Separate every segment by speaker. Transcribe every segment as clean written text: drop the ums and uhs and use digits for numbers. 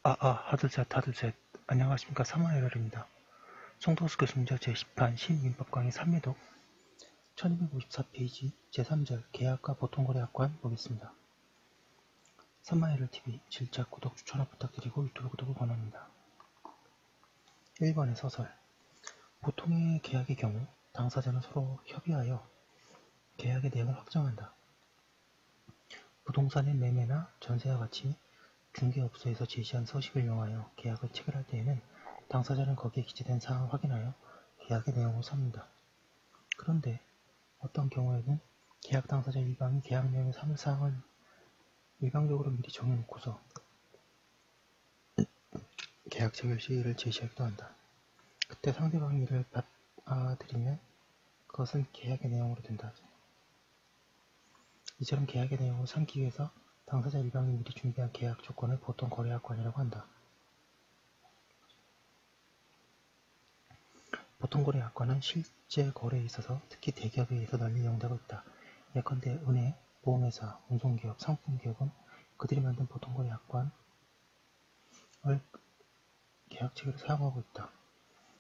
Speaker 1: 하들셋. 안녕하십니까. 사마열혈입니다. 송도수 교수님자 제10판 신민법 강의 3매독 1254페이지 제3절 계약과 보통거래약관 보겠습니다. 사마열혈TV 질작, 구독, 추천을 부탁드리고 유튜브 구독을 권합니다. 1번의 서설. 보통의 계약의 경우 당사자는 서로 협의하여 계약의 내용을 확정한다. 부동산의 매매나 전세와 같이 중개업소에서 제시한 서식을 이용하여 계약을 체결할 때에는 당사자는 거기에 기재된 사항을 확인하여 계약의 내용을 삼는다. 그런데 어떤 경우에는 계약 당사자 일방이 계약 내용에 삼을 사항을 일방적으로 미리 정해놓고서 계약 체결 시일을 제시하기도 한다. 그때 상대방이 이를 받아들이면 그것은 계약의 내용으로 된다. 이처럼 계약의 내용을 삼기 위해서 당사자 일방이 미리 준비한 계약 조건을 보통 거래약관이라고 한다. 보통 거래약관은 실제 거래에 있어서 특히 대기업에 의해서 널리 이용되고 있다. 예컨대 은행, 보험회사, 운송기업, 상품기업은 그들이 만든 보통 거래약관을 계약 체결에 사용하고 있다.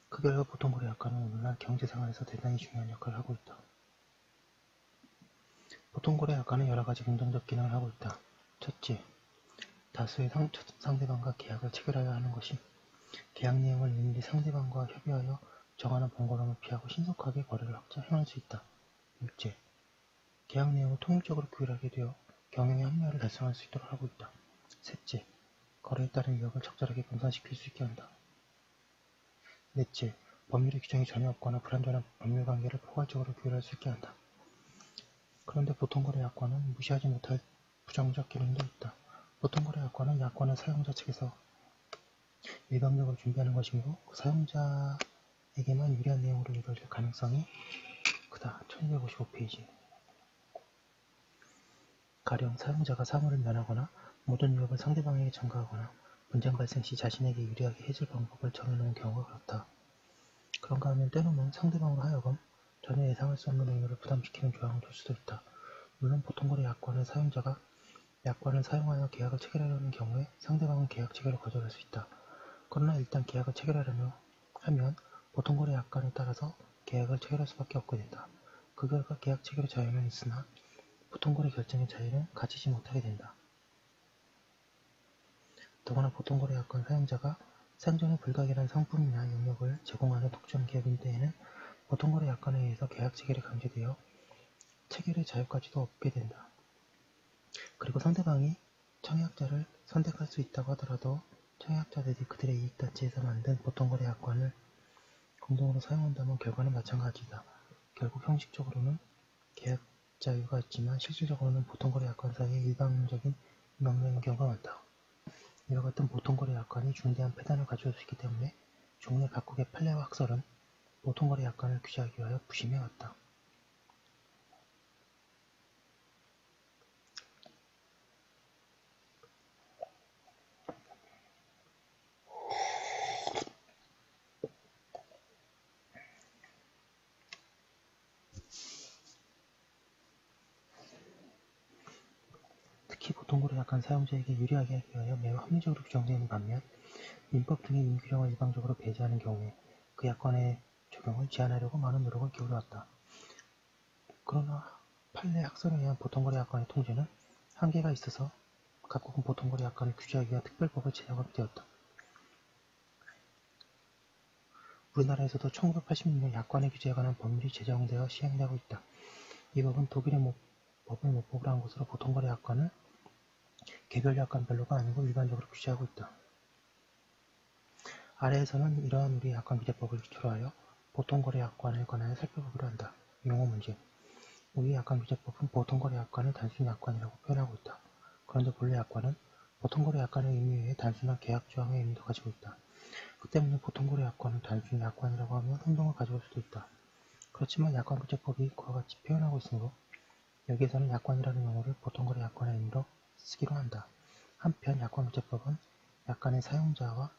Speaker 1: 그 결과 보통 거래약관은 오늘날 경제생활에서 대단히 중요한 역할을 하고 있다. 보통 거래약관은 여러가지 긍정적 기능을 하고 있다. 첫째, 다수의 상대방과 계약을 체결하여 하는 것이 계약 내용을 일일이 상대방과 협의하여 정하는 번거로움을 피하고 신속하게 거래를 행할 수 있다. 둘째, 계약 내용을 통일적으로 규율하게 되어 경영의 합리화를 달성할 수 있도록 하고 있다. 셋째, 거래에 따른 위협을 적절하게 분산시킬 수 있게 한다. 넷째, 법률의 규정이 전혀 없거나 불완전한 법률관계를 포괄적으로 규율할 수 있게 한다. 그런데 보통거래약관은 무시하지 못할 부정적 기능도 있다. 보통거래약관은 약관을 사용자 측에서 일방적으로 준비하는 것이므로 그 사용자에게만 유리한 내용으로 이루어질 가능성이 크다. 1255페이지. 가령 사용자가 사물을 면하거나 모든 위협을 상대방에게 전가하거나 분쟁 발생 시 자신에게 유리하게 해줄 방법을 정해놓은 경우가 그렇다. 그런가 하면 때로는 상대방으로 하여금 전혀 예상할 수 없는 의무를 부담시키는 조항을 둘 수도 있다. 물론 보통거래 약관의 사용자가 약관을 사용하여 계약을 체결하려는 경우에 상대방은 계약 체결을 거절할 수 있다. 그러나 일단 계약을 체결하려면 하면 보통거래 약관에 따라서 계약을 체결할 수밖에 없게 된다. 그 결과 계약 체결의 자유는 있으나 보통거래 결정의 자유는 가지지 못하게 된다. 더구나 보통거래 약관 사용자가 생존에 불가결한 상품이나 용역을 제공하는 독점 기업인 때에는 보통거래 약관에 의해서 계약 체결이 강제되어 체결의 자유까지도 얻게 된다. 그리고 상대방이 청약자를 선택할 수 있다고 하더라도 청약자들이 그들의 이익단체에서 만든 보통거래 약관을 공동으로 사용한다면 결과는 마찬가지다. 결국 형식적으로는 계약 자유가 있지만 실질적으로는 보통거래 약관 사이에 일방적인 명령인 경우가 많다. 이와 같은 보통거래 약관이 중대한 폐단을 가져올 수 있기 때문에 종래 각국의 판례와 학설은 보통거래 약관을 규제하기 위하여 부심해왔다. 특히 보통거래 약관 사용자에게 유리하게 하기 위하여 매우 합리적으로 규정되어 있는 반면 민법 등의 임규령을 일방적으로 배제하는 경우에 그 약관의 적용을 제한하려고 많은 노력을 기울여왔다. 그러나 판례 학설에 의한 보통거래 약관의 통제는 한계가 있어서 각국은 보통거래 약관을 규제하기 위한 특별법을 제정하게 되었다. 우리나라에서도 1986년 약관의 규제에 관한 법률이 제정되어 시행되고 있다. 이 법은 독일의 법을 모법으로 한 것으로 보통거래 약관을 개별 약관별로가 아니고 일반적으로 규제하고 있다. 아래에서는 이러한 우리 약관규제법을 기초로 하여 보통거래 약관에 관하여 살펴보기로 한다. 용어 문제. 우리 약관규제법은 보통거래 약관을 단순 약관이라고 표현하고 있다. 그런데 본래 약관은 보통거래 약관의 의미 외에 단순한 계약 조항의 의미도 가지고 있다. 그 때문에 보통거래 약관을 단순 약관이라고 하면 혼동을 가져올 수도 있다. 그렇지만 약관규제법이 그와 같이 표현하고 있으므로 여기에서는 약관이라는 용어를 보통거래 약관의 의미로 쓰기로 한다. 한편 약관규제법은 약관의 사용자와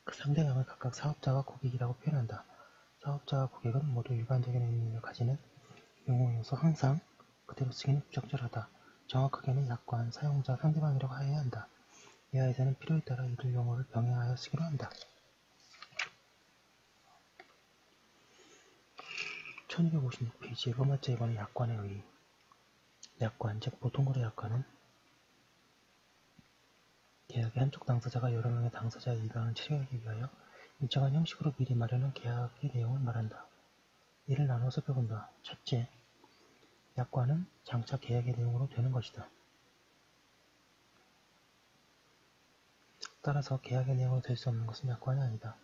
Speaker 1: 그 상대방을 각각 사업자와 고객이라고 표현한다. 사업자와 고객은 모두 일반적인 의미를 가지는 용어여서 항상 그대로 쓰기는 부적절하다. 정확하게는 약관, 사용자, 상대방이라고 해야 한다. 이하에서는 필요에 따라 이를 용어를 병행하여 쓰기로 한다. 1256페이지 로마자 2번의 약관에 의의. 약관, 즉 보통거래 약관은 계약의 한쪽 당사자가 여러 명의 당사자의 이방을 체결하기 위하여 일정한 형식으로 미리 마련한 계약의 내용을 말한다. 이를 나누어 살펴본다. 첫째, 약관은 장차 계약의 내용으로 되는 것이다. 따라서 계약의 내용으로 될 수 없는 것은 약관이 아니다.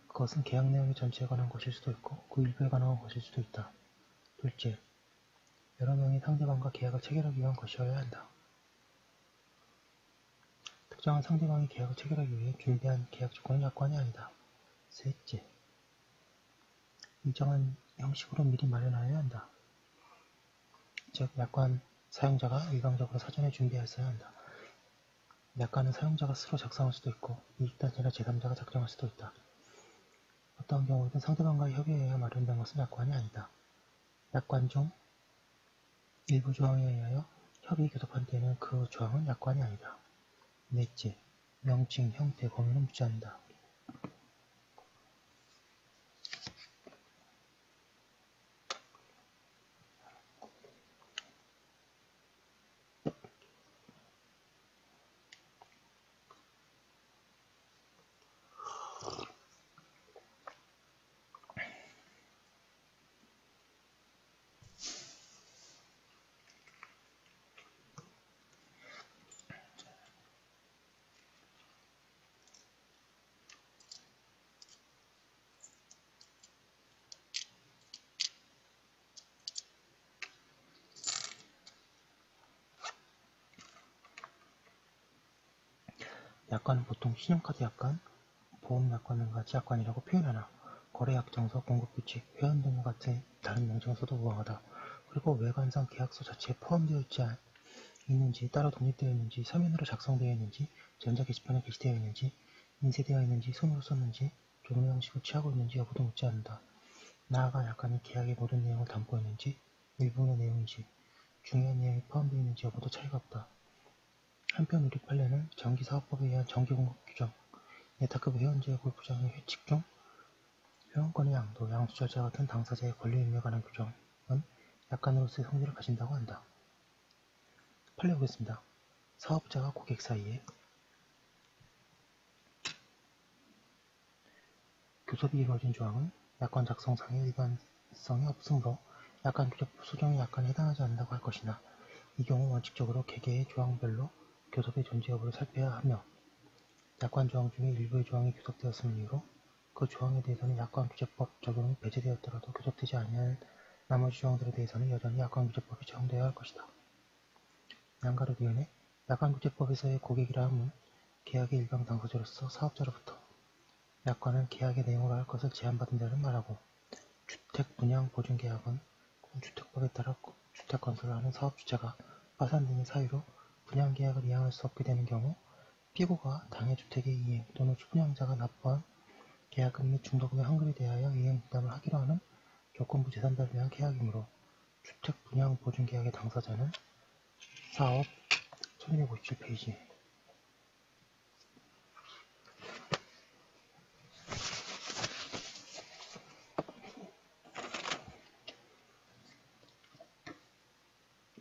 Speaker 1: 그것은 계약 내용의 전체에 관한 것일 수도 있고 그 일부에 관한 것일 수도 있다. 둘째, 여러 명이 상대방과 계약을 체결하기 위한 것이어야 한다. 특정한 상대방이 계약을 체결하기 위해 준비한 계약 조건은 약관이 아니다. 셋째, 일정한 형식으로 미리 마련하여야 한다. 즉, 약관 사용자가 일방적으로 사전에 준비하였어야 한다. 약관은 사용자가 스스로 작성할 수도 있고 이익단체나 제3자가 작성할 수도 있다. 어떠한 경우에든 상대방과의 협의에 의해 마련된 것은 약관이 아니다. 약관 중 일부 조항에 의하여 협의에 교섭한 때에는 그 조항은 약관이 아니다. 넷째, 명칭, 형태, 범위는 묻지 않는다. 약관은 보통 신용카드 약관, 보험약관 같이 약관이라고 표현하나 거래약정서, 공급규칙, 회원 등과 같은 다른 명칭에서도 무방하다. 그리고 외관상 계약서 자체에 포함되어 있는지, 따로 독립되어 있는지, 서면으로 작성되어 있는지, 전자게시판에 게시되어 있는지, 인쇄되어 있는지, 손으로 썼는지, 종료 형식을 취하고 있는지 여부도 묻지 않는다. 나아가 약관이 계약의 모든 내용을 담고 있는지, 일부분의 내용인지, 중요한 내용이 포함되어 있는지 여부도 차이가 없다. 한편 우리 판례는 전기사업법에 의한 전기공급 규정, 예타급 회원제의 골프장의 회칙 중 회원권의 양도, 양수절자 같은 당사자의 권리 의무에 관한 규정은 약관으로서의 성질을 가진다고 한다. 판례 보겠습니다. 사업자와 고객 사이에 교섭이 이루어진 조항은 약관 작성상의 일관성이 없으므로 약관규정법 소정의 약관에 해당하지 않는다고 할 것이나 이 경우 원칙적으로 개개의 조항별로 교섭의 존재 여부를 살펴야 하며 약관 조항 중에 일부의 조항이 교섭되었음을 이유로 그 조항에 대해서는 약관규제법 적용이 배제되었더라도 교섭되지 아니할 나머지 조항들에 대해서는 여전히 약관규제법이 적용되어야 할 것이다. 양가로 위원회 약관규제법에서의 고객이라 함은 계약의 일방 당사자로서 사업자로부터 약관은 계약의 내용으로 할 것을 제한받은 자를 말하고 주택분양보증계약은 주택법에 따라 주택건설을 하는 사업주체가 파산 등의 사유로 분양계약을 이행할 수 없게 되는 경우 피고가 당해 주택의 이행 또는 분양자가 납부한 계약금 및 중도금의 환급에 대하여 이행 부담을 하기로 하는 조건부 제3자를 위한 계약이므로 주택분양보증계약의 당사자는 사업 1257페이지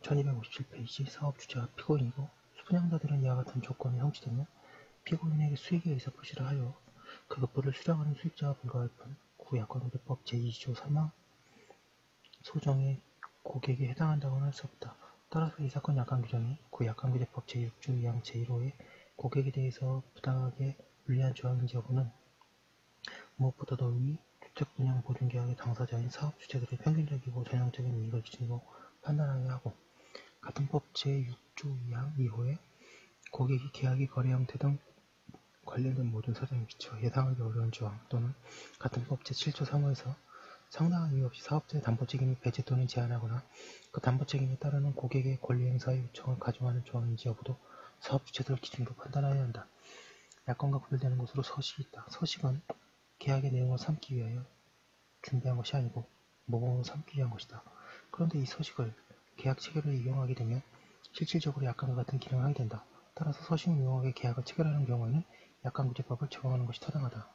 Speaker 1: 1257페이지 사업주체가 피고인이고 수분양자들은 이와 같은 조건이 성취되면 피고인에게 수익의 의사표시를 하여 그 급부를 수령하는 수익자가 불가할 뿐 구약관규제법 제2조 3항 소정의 고객에 해당한다고는 할 수 없다. 따라서 이 사건 약관규정이 구약관규제법 제6조 2항 제1호의 고객에 대해서 부당하게 불리한 조항인지 여부는 무엇보다도 이 주택분양보증계약의 당사자인 사업주체들의 평균적이고 전형적인 이익을 기준으로 판단하여야 하고 같은 법 제6조 2항 2호에 고객이 계약의 거래 형태 등 관련된 모든 사정에 비춰 예상하기 어려운 조항 또는 같은 법 제7조 3호에서 상당한 이유 없이 사업자의 담보책임이 배제 또는 제한하거나 그 담보책임에 따르는 고객의 권리행사의 요청을 가중하는 조항인지 여부도 사업주체들 기준으로 판단하여야 한다. 약관과 구별되는 것으로 서식이 있다. 서식은 계약의 내용을 삼기 위하여 준비한 것이 아니고 모범으로 삼기 위한 것이다. 그런데 이 서식을 계약 체결에 이용하게 되면 실질적으로 약관과 같은 기능을 하게 된다. 따라서 서신유용하게 계약을 체결하는 경우에는 약관구제법을 적용하는 것이 타당하다.